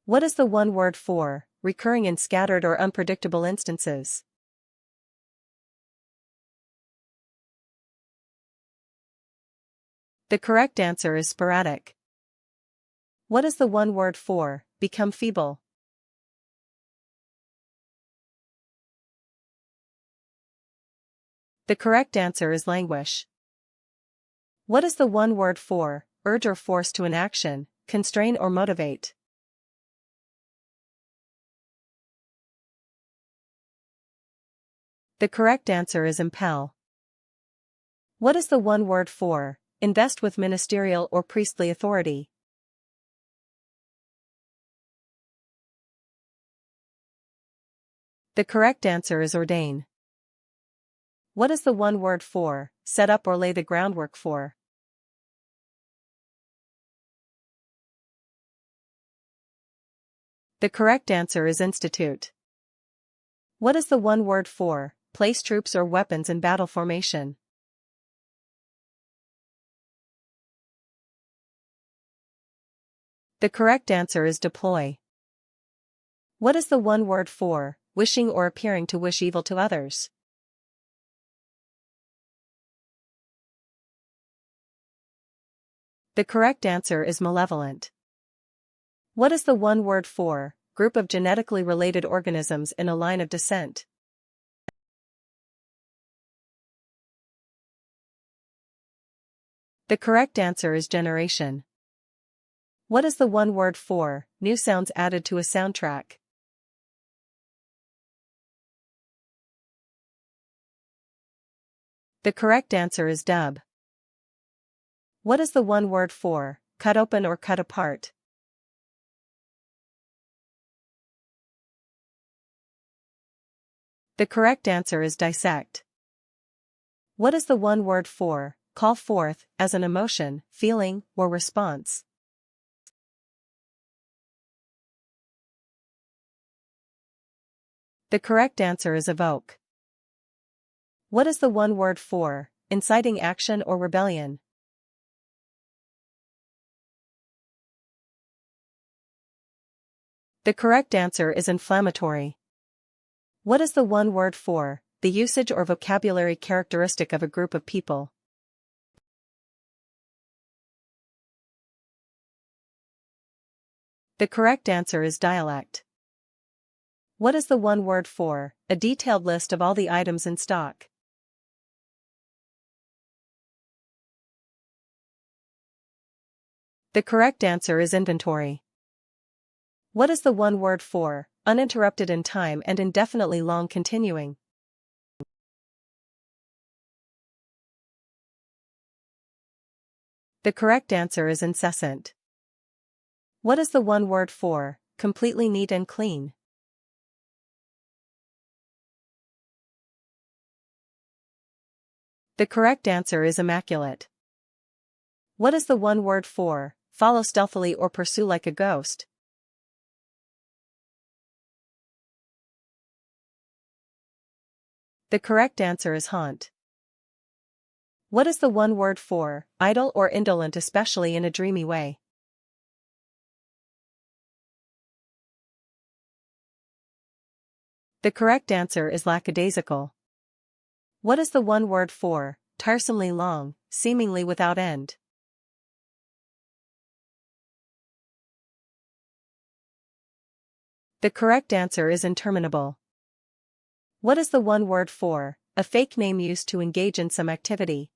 What is the one word for recurring in scattered or unpredictable instances? The correct answer is sporadic. What is the one word for become feeble? The correct answer is languish. What is the one word for urge or force to an action, constrain or motivate? The correct answer is impel. What is the one word for invest with ministerial or priestly authority? The correct answer is ordain. What is the one word for set up or lay the groundwork for? The correct answer is institute. What is the one word for place troops or weapons in battle formation? The correct answer is deploy. What is the one word for wishing or appearing to wish evil to others? The correct answer is malevolent. What is the one word for group of genetically related organisms in a line of descent? The correct answer is generation. What is the one word for new sounds added to a soundtrack? The correct answer is dub. What is the one word for cut open or cut apart? The correct answer is dissect. What is the one word for call forth as an emotion, feeling, or response? The correct answer is evoke. What is the one word for inciting action or rebellion? The correct answer is inflammatory. What is the one word for the usage or vocabulary characteristic of a group of people? The correct answer is dialect. What is the one word for a detailed list of all the items in stock? The correct answer is inventory. What is the one word for uninterrupted in time and indefinitely long continuing? The correct answer is incessant. What is the one word for completely neat and clean? The correct answer is immaculate. What is the one word for follow stealthily or pursue like a ghost? The correct answer is haunt. What is the one word for idle or indolent, especially in a dreamy way? The correct answer is lackadaisical. What is the one word for tiresomely long, seemingly without end? The correct answer is interminable. What is the one word for a fake name used to engage in some activity?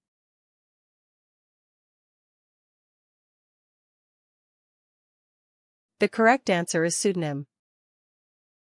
The correct answer is pseudonym.